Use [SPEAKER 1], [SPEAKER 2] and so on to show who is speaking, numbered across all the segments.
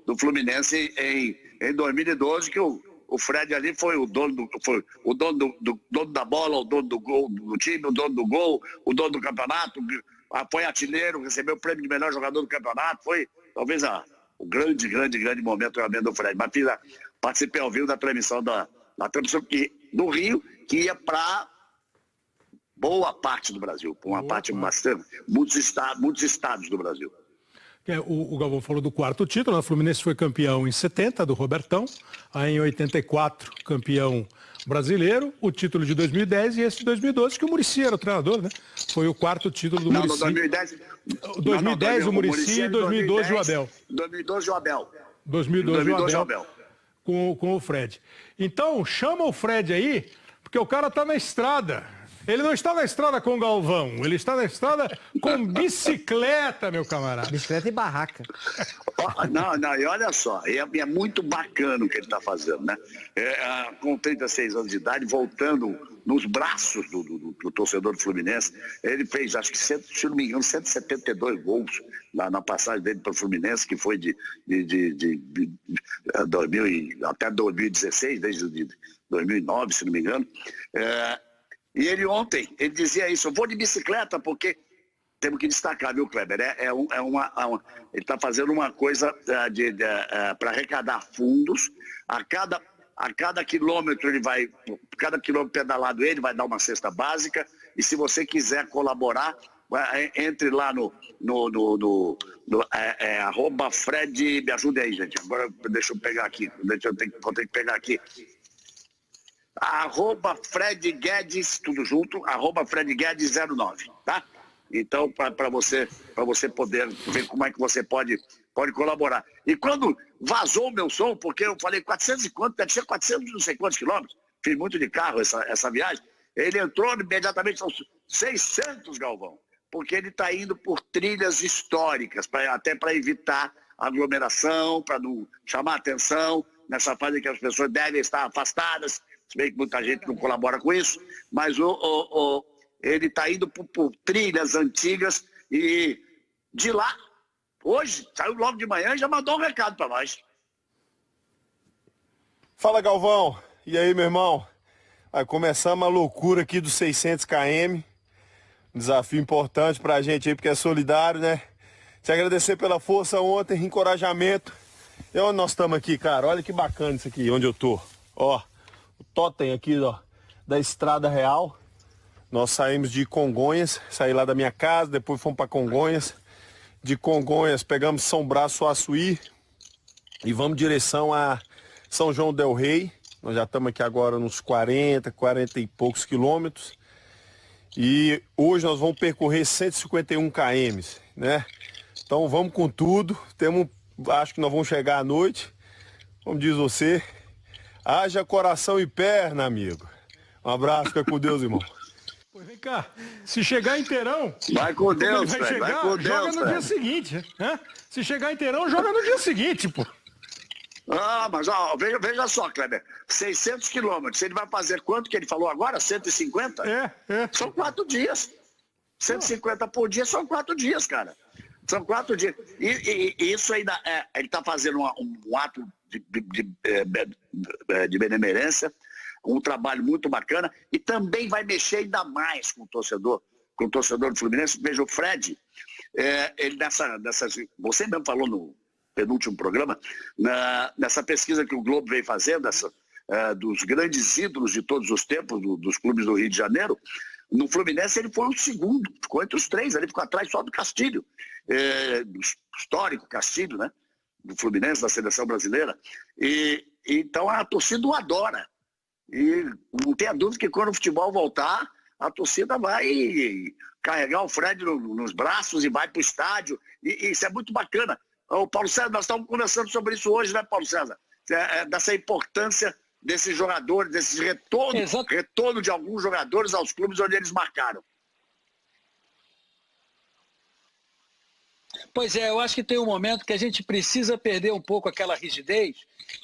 [SPEAKER 1] do Fluminense em 2012, que o Fred ali foi o dono, dono da bola, o dono do gol do time, o dono do gol, o dono do campeonato, foi artilheiro, recebeu o prêmio de melhor jogador do campeonato, foi talvez o grande momento realmente do Fred. Mas participei ao vivo da transmissão da transmissão do Rio, que ia para boa parte do Brasil, para uma parte bastante, muitos estados do Brasil.
[SPEAKER 2] O Galvão falou do quarto título, o Fluminense foi campeão em 70, do Robertão, aí em 84, campeão brasileiro, o título de 2010 e esse de 2012, que o Muricy era o treinador, né? Foi o quarto título do Muricy.
[SPEAKER 1] Não, 2010...
[SPEAKER 2] 2010 o Muricy e 2012 o Abel.
[SPEAKER 1] 2012 o Abel.
[SPEAKER 2] 2012 o Abel. Com o Fred. Então, chama o Fred aí, porque o cara tá na estrada. Ele não está na estrada com o Galvão, ele está na estrada com bicicleta, meu camarada.
[SPEAKER 3] Bicicleta e barraca.
[SPEAKER 1] Não, e olha só, é muito bacana o que ele está fazendo, né? Com 36 anos de idade, voltando nos braços do torcedor do Fluminense, ele fez, acho que, se não me engano, 172 gols na passagem dele para o Fluminense, que foi de 2000 até 2016, desde 2009, se não me engano. E ele ontem, ele dizia isso, eu vou de bicicleta porque, temos que destacar, viu, Kleber, ele está fazendo uma coisa para arrecadar fundos, a cada quilômetro cada quilômetro pedalado ele vai dar uma cesta básica, e se você quiser colaborar, entre lá no @Fred, me ajude aí, gente, agora deixa eu pegar aqui, vou ter que pegar aqui. @Fred Guedes, tudo junto, @Fred Guedes 09, tá? Então, para você poder ver como é que você pode colaborar. E quando vazou o meu som, porque eu falei 400 e quanto, deve ser 400 não sei quantos quilômetros, fiz muito de carro essa viagem, ele entrou imediatamente, são 600, Galvão, porque ele está indo por trilhas históricas, até para evitar aglomeração, para não chamar atenção, nessa fase que as pessoas devem estar afastadas, se bem que muita gente não colabora com isso, mas ele está indo por trilhas antigas e de lá, hoje, saiu logo de manhã e já mandou um recado para nós.
[SPEAKER 4] Fala, Galvão. E aí, meu irmão? Começamos a loucura aqui dos 600 km. Um desafio importante para a gente aí, porque é solidário, né? Te agradecer pela força ontem, encorajamento. E onde nós estamos aqui, cara? Olha que bacana isso aqui, onde eu tô. Ó. O totem aqui, ó, da Estrada Real. Nós saímos de Congonhas, saí lá da minha casa, depois fomos para Congonhas. De Congonhas pegamos São Brás, Suaçuí e vamos em direção a São João del Rei. Nós já estamos aqui agora nos 40 e poucos quilômetros. E hoje nós vamos percorrer 151 km, né? Então vamos com tudo. Acho que nós vamos chegar à noite. Como diz você, haja coração e perna, amigo. Um abraço, fica com Deus, irmão.
[SPEAKER 2] Pô, vem cá, se chegar inteirão...
[SPEAKER 1] Vai com Deus,
[SPEAKER 2] vai chegar,
[SPEAKER 1] vai com Deus,
[SPEAKER 2] joga no dia seguinte, né? Se chegar inteirão, joga no dia seguinte, pô.
[SPEAKER 1] Mas veja só, Kleber, 600 quilômetros, ele vai fazer quanto que ele falou agora? 150? São 4 dias. 150 por dia são 4 dias, cara. São 4 dias. E isso ainda ele está fazendo um ato de benemerência, um trabalho muito bacana, e também vai mexer ainda mais com o torcedor do Fluminense. Veja, o Fred, ele você mesmo falou no penúltimo programa, nessa pesquisa que o Globo vem fazendo, dos grandes ídolos de todos os tempos, dos clubes do Rio de Janeiro, no Fluminense ele foi o segundo, ficou entre os 3, ele ficou atrás só do Castilho, do histórico Castilho, né? Do Fluminense, da seleção brasileira. Então a torcida o adora. E não tenha dúvida que quando o futebol voltar, a torcida vai carregar o Fred nos braços e vai para o estádio. E isso é muito bacana. O Paulo César, nós estávamos conversando sobre isso hoje, né, Paulo César? Dessa importância desses jogadores, desse retorno de alguns jogadores aos clubes onde eles marcaram.
[SPEAKER 5] Pois é, eu acho que tem um momento que a gente precisa perder um pouco aquela rigidez.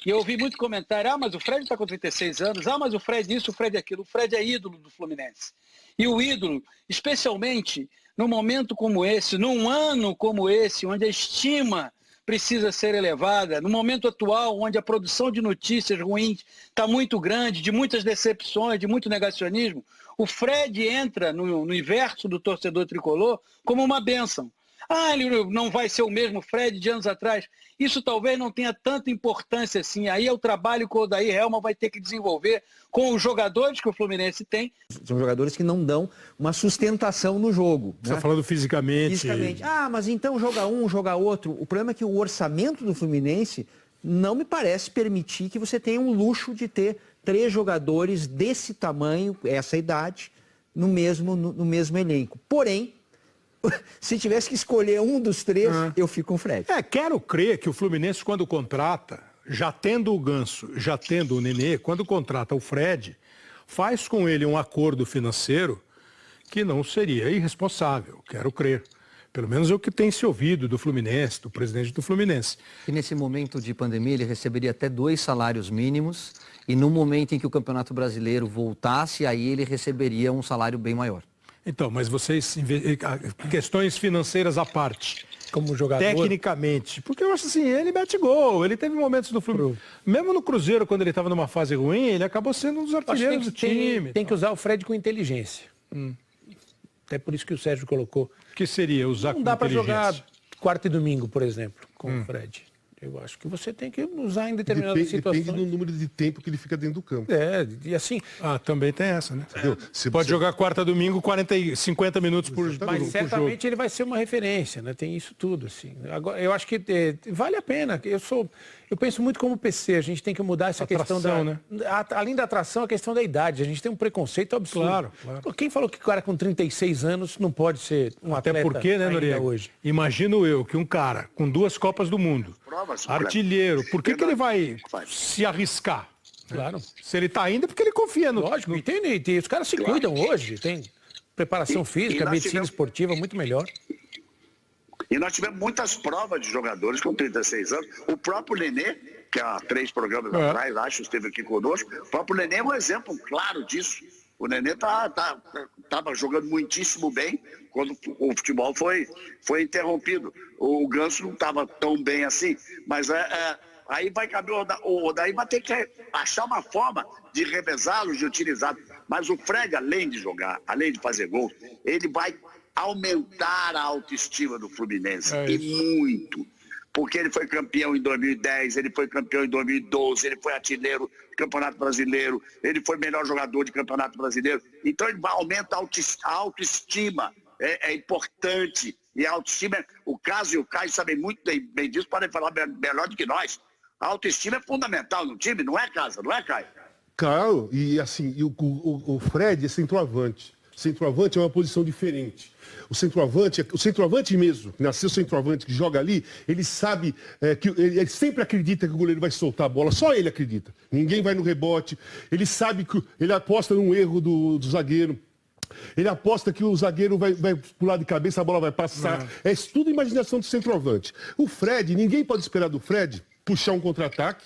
[SPEAKER 5] E eu ouvi muito comentário, mas o Fred está com 36 anos, mas o Fred isso, o Fred aquilo. O Fred é ídolo do Fluminense. E o ídolo, especialmente num momento como esse, num ano como esse, onde a estima precisa ser elevada. No momento atual, onde a produção de notícias ruins está muito grande, de muitas decepções, de muito negacionismo, o Fred entra no universo do torcedor tricolor como uma bênção. Ele não vai ser o mesmo Fred de anos atrás. Isso talvez não tenha tanta importância assim. Aí é o trabalho que o Odair Hellmann vai ter que desenvolver com os jogadores que o Fluminense tem.
[SPEAKER 3] São jogadores que não dão uma sustentação no jogo.
[SPEAKER 2] Você está falando fisicamente.
[SPEAKER 3] Mas então joga um, joga outro. O problema é que o orçamento do Fluminense não me parece permitir que você tenha um luxo de ter 3 jogadores desse tamanho, essa idade, no mesmo elenco. Porém, se tivesse que escolher um dos 3, eu fico com o Fred.
[SPEAKER 2] Quero crer que o Fluminense, quando contrata, já tendo o Ganso, já tendo o Nenê, quando contrata o Fred, faz com ele um acordo financeiro que não seria irresponsável, quero crer. Pelo menos é o que tem se ouvido do Fluminense, do presidente do Fluminense.
[SPEAKER 3] E nesse momento de pandemia ele receberia até 2 salários mínimos e no momento em que o Campeonato Brasileiro voltasse, aí ele receberia um salário bem maior.
[SPEAKER 2] Então, mas vocês, questões financeiras à parte,
[SPEAKER 6] como jogador,
[SPEAKER 2] tecnicamente, porque eu acho assim, ele mete gol, ele teve momentos no Fluminense, mesmo no Cruzeiro, quando ele estava numa fase ruim, ele acabou sendo um dos artilheiros do time.
[SPEAKER 6] Tem que usar o Fred com inteligência. Até por isso que o Sérgio colocou.
[SPEAKER 2] Que seria usar com inteligência?
[SPEAKER 6] Não dá para jogar quarta e domingo, por exemplo, com o Fred. Eu acho que você tem que usar em determinadas situações.
[SPEAKER 7] Depende do número de tempo que ele fica dentro do campo.
[SPEAKER 6] E assim...
[SPEAKER 2] também tem essa, né?
[SPEAKER 7] Você
[SPEAKER 2] pode jogar quarta a domingo 50 minutos por jogo.
[SPEAKER 6] Mas certamente ele vai ser uma referência, né? Tem isso tudo, assim. Agora, eu acho que vale a pena. Eu penso muito como PC, a gente tem que mudar essa questão
[SPEAKER 2] né?
[SPEAKER 6] Além da atração, a questão da idade. A gente tem um preconceito absurdo.
[SPEAKER 2] Claro.
[SPEAKER 6] Quem falou que o cara com 36 anos não pode ser um atleta?
[SPEAKER 2] Até porque, né, Noriega?
[SPEAKER 6] Hoje?
[SPEAKER 2] Imagino eu que um cara com 2 Copas do Mundo, artilheiro, por que ele vai se arriscar?
[SPEAKER 6] Claro.
[SPEAKER 2] Se ele está indo, é porque ele confia no...
[SPEAKER 6] Lógico, e os caras se cuidam hoje, tem preparação física, medicina esportiva muito melhor.
[SPEAKER 1] E nós tivemos muitas provas de jogadores com 36 anos. O próprio Nenê, que há 3 programas atrás, acho, esteve aqui conosco. O próprio Nenê é um exemplo claro disso. O Nenê estava jogando muitíssimo bem quando o futebol foi interrompido. O Ganso não estava tão bem assim, mas aí vai caber o Odair vai ter que achar uma forma de revezá-los, de utilizá-los. Mas o Fred, além de jogar, além de fazer gol, ele vai aumentar a autoestima do Fluminense, e muito. Porque ele foi campeão em 2010, ele foi campeão em 2012, ele foi artilheiro do Campeonato Brasileiro, ele foi melhor jogador de Campeonato Brasileiro. Então ele vai aumentar a autoestima, é importante. E a autoestima, o Cássio e o Caio sabem muito bem disso, podem falar melhor do que nós. A autoestima é fundamental no time, não é, Cássio? Não é, Caio?
[SPEAKER 7] Claro, e assim, o Fred é centroavante. Centroavante é uma posição diferente. O centroavante mesmo, que nasceu centroavante, que joga ali, ele sabe que ele sempre acredita que o goleiro vai soltar a bola, só ele acredita. Ninguém vai no rebote. Ele sabe que ele aposta num erro do zagueiro. Ele aposta que o zagueiro vai pular de cabeça, a bola vai passar. É tudo imaginação do centroavante. O Fred, ninguém pode esperar do Fred puxar um contra-ataque,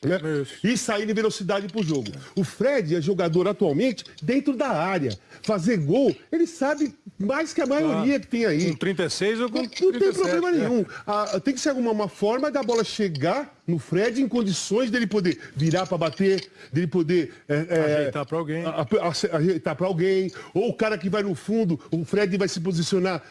[SPEAKER 7] né? E sair em velocidade pro jogo. O Fred é jogador atualmente dentro da área. Fazer gol, ele sabe mais que a maioria que tem aí.
[SPEAKER 2] Com 36 ou com 37,
[SPEAKER 7] não tem problema nenhum. Tem que ser uma forma da bola chegar no Fred em condições dele poder virar para bater, dele poder
[SPEAKER 2] ajeitar para alguém.
[SPEAKER 7] Ajeitar para alguém. Ou o cara que vai no fundo, o Fred vai se posicionar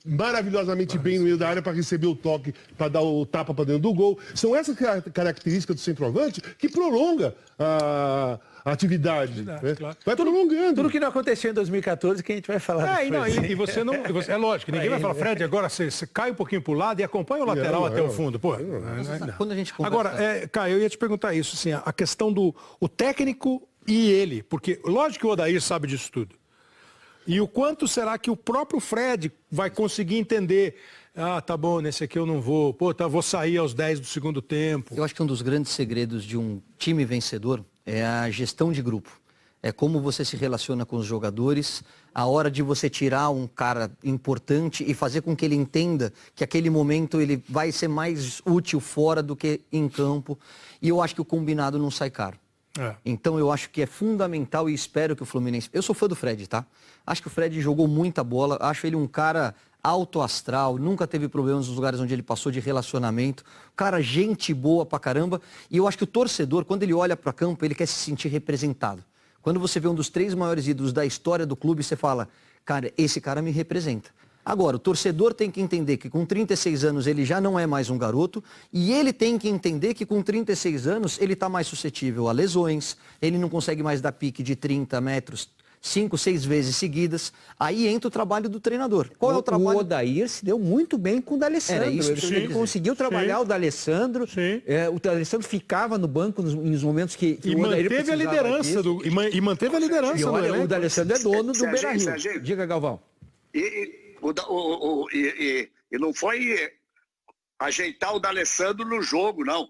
[SPEAKER 7] maravilhosamente bem no meio da área para receber o toque, para dar o tapa para dentro do gol. São essas características do centroavante que prolonga a atividade. Né? Claro. Vai prolongando.
[SPEAKER 6] Tudo que não aconteceu em 2014 que a gente vai falar.
[SPEAKER 2] E você não... é lógico, ninguém vai falar, Fred, agora você cai um pouquinho para o lado e acompanha o lateral até o fundo. Pô,
[SPEAKER 3] quando a gente conversa...
[SPEAKER 2] Agora, Caio, eu ia te perguntar isso, assim, a questão do técnico e ele, porque lógico que o Odair sabe disso tudo. E o quanto será que o próprio Fred vai conseguir entender? Tá bom, nesse aqui eu não vou. Vou sair aos 10 do segundo tempo.
[SPEAKER 3] Eu acho que um dos grandes segredos de um time vencedor é a gestão de grupo. É como você se relaciona com os jogadores, a hora de você tirar um cara importante e fazer com que ele entenda que aquele momento ele vai ser mais útil fora do que em campo. E eu acho que o combinado não sai caro.
[SPEAKER 8] Então eu acho que é fundamental e espero que o Fluminense... Eu sou fã do Fred, tá? Acho que o Fred jogou muita bola, acho ele um cara alto astral, nunca teve problemas nos lugares onde ele passou de relacionamento, cara, gente boa pra caramba, e eu acho que o torcedor, quando ele olha para campo, ele quer se sentir representado. Quando você vê um dos 3 maiores ídolos da história do clube, você fala, cara, esse cara me representa. Agora, o torcedor tem que entender que com 36 anos ele já não é mais um garoto e ele tem que entender que com 36 anos ele está mais suscetível a lesões, ele não consegue mais dar pique de 30 metros 5, 6 vezes seguidas. Aí entra o trabalho do treinador. Qual é o trabalho?
[SPEAKER 3] O Odair se deu muito bem com o D'Alessandro.
[SPEAKER 8] Era isso,
[SPEAKER 3] ele conseguiu trabalhar o D'Alessandro. O D'Alessandro ficava no banco nos momentos que
[SPEAKER 2] o Odair manteve a liderança
[SPEAKER 3] e
[SPEAKER 2] manteve a liderança.
[SPEAKER 3] E olha, o D'Alessandro é dono do Beira-Rio. Diga, Galvão.
[SPEAKER 1] E não foi ajeitar o D'Alessandro no jogo, não.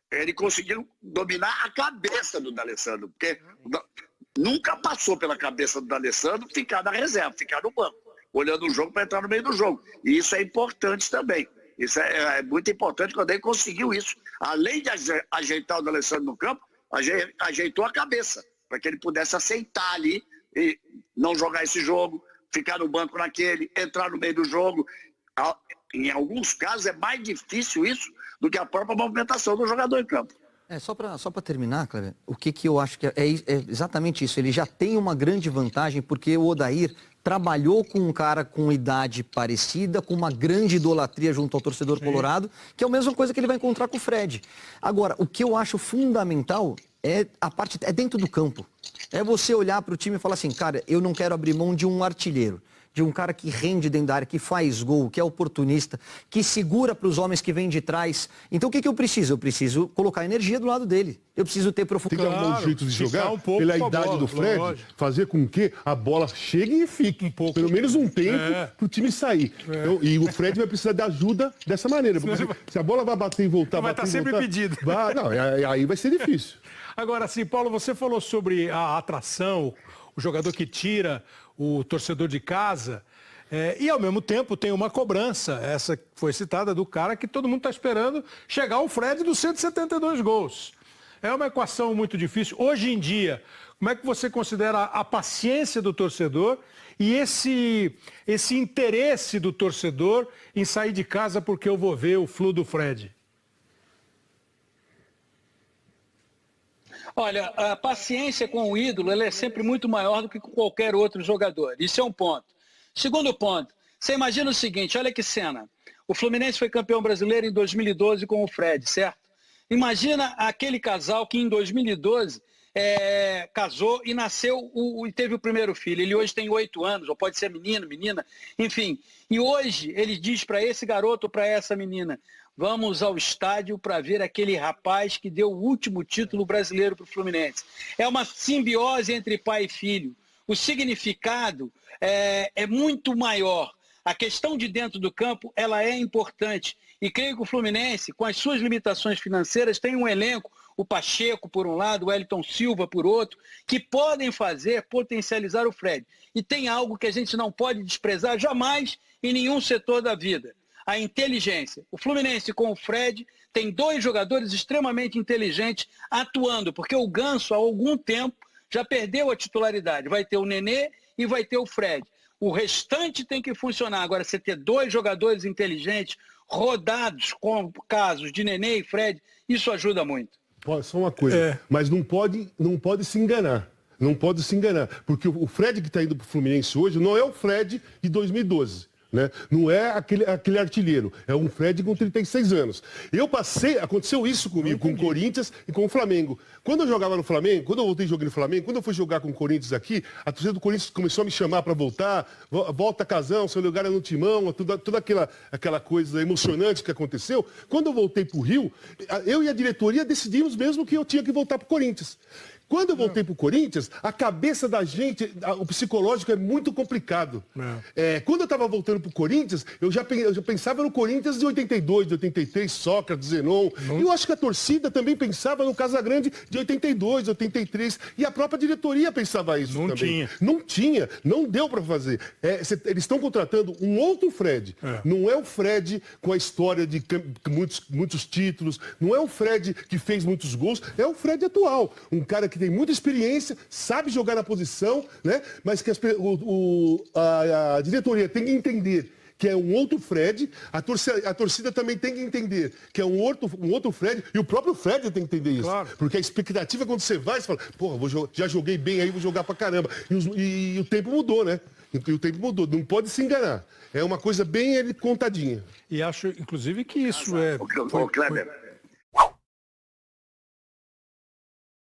[SPEAKER 1] Ele conseguiu dominar a cabeça do D'Alessandro, porque nunca passou pela cabeça do D'Alessandro ficar na reserva, ficar no banco, olhando o jogo para entrar no meio do jogo. E isso é importante também. Isso é muito importante quando ele conseguiu isso. Além de ajeitar o D'Alessandro no campo, ajeitou a cabeça, para que ele pudesse aceitar ali e não jogar esse jogo, ficar no banco naquele, entrar no meio do jogo. Em alguns casos é mais difícil isso do que a própria movimentação do jogador em campo.
[SPEAKER 8] Só para terminar, Cleber, o que eu acho que é exatamente isso. Ele já tem uma grande vantagem porque o Odair trabalhou com um cara com idade parecida, com uma grande idolatria junto ao torcedor colorado, que é a mesma coisa que ele vai encontrar com o Fred. Agora, o que eu acho fundamental é dentro do campo. É você olhar para o time e falar assim, cara, eu não quero abrir mão de um artilheiro, de um cara que rende dentro da área, que faz gol, que é oportunista, que segura para os homens que vêm de trás. Então o que eu preciso? Eu preciso colocar energia do lado dele. Eu preciso ter profundidade.
[SPEAKER 7] Tem que arrumar um jeito de jogar, pela idade do Fred, fazer com que a bola chegue e fique pelo menos um tempo para o time sair. Então, e o Fred vai precisar de ajuda dessa maneira. Porque se a bola vai bater e voltar...
[SPEAKER 2] Vai estar sempre pedido.
[SPEAKER 7] Aí vai ser difícil.
[SPEAKER 2] Agora, sim, Paulo, você falou sobre a atração, o jogador que tira o torcedor de casa, e ao mesmo tempo tem uma cobrança, essa que foi citada, do cara que todo mundo está esperando chegar ao Fred dos 172 gols. É uma equação muito difícil. Hoje em dia, como é que você considera a paciência do torcedor e esse interesse do torcedor em sair de casa porque eu vou ver o Flu do Fred?
[SPEAKER 5] Olha, a paciência com o ídolo ela é sempre muito maior do que com qualquer outro jogador. Isso é um ponto. Segundo ponto, você imagina o seguinte, olha que cena. O Fluminense foi campeão brasileiro em 2012 com o Fred, certo? Imagina aquele casal que em 2012 casou e nasceu e teve o primeiro filho. Ele hoje tem 8 anos, ou pode ser menino, menina, enfim. E hoje ele diz para esse garoto ou para essa menina, vamos ao estádio para ver aquele rapaz que deu o último título brasileiro para o Fluminense. É uma simbiose entre pai e filho. O significado é muito maior. A questão de dentro do campo, ela é importante. E creio que o Fluminense, com as suas limitações financeiras, tem um elenco, o Pacheco por um lado, o Wellington Silva por outro, que podem potencializar o Fred. E tem algo que a gente não pode desprezar jamais em nenhum setor da vida. A inteligência. O Fluminense com o Fred tem 2 jogadores extremamente inteligentes atuando, porque o Ganso há algum tempo já perdeu a titularidade. Vai ter o Nenê e vai ter o Fred. O restante tem que funcionar. Agora, você ter 2 jogadores inteligentes, rodados com casos de Nenê e Fred, isso ajuda muito.
[SPEAKER 7] Só uma coisa, mas não pode se enganar. Não pode se enganar, porque o Fred que está indo para o Fluminense hoje não é o Fred de 2012. Né? Não é aquele artilheiro, é um Fred com 36 anos. Aconteceu isso comigo, com o Corinthians e com o Flamengo. Quando eu jogava no Flamengo, quando eu voltei jogando no Flamengo, quando eu fui jogar com o Corinthians aqui, a torcida do Corinthians começou a me chamar para voltar, volta Casão, seu lugar é no Timão, toda aquela coisa emocionante que aconteceu. Quando eu voltei para o Rio, eu e a diretoria decidimos mesmo que eu tinha que voltar para o Corinthians. Quando eu voltei pro Corinthians, a cabeça da gente, o psicológico é muito complicado. Quando eu estava voltando pro Corinthians, eu já pensava no Corinthians de 82, de 83, Sócrates, Zenon. E eu acho que a torcida também pensava no Casagrande de 82, 83. E a própria diretoria pensava isso também. Não tinha, não deu para fazer. Eles estão contratando um outro Fred. Não é o Fred com a história de muitos títulos, não é o Fred que fez muitos gols, é o Fred atual. Um cara que tem muita experiência, sabe jogar na posição, né? Mas que a diretoria tem que entender que é um outro Fred, a torcida também tem que entender que é um outro Fred, e o próprio Fred tem que entender isso. Claro. Porque a expectativa quando você vai, você fala, porra, já joguei bem aí, vou jogar pra caramba. E o tempo mudou, né? E o tempo mudou, não pode se enganar. É uma coisa bem contadinha.
[SPEAKER 2] E acho, inclusive, que isso é...
[SPEAKER 1] Ô, Kleber,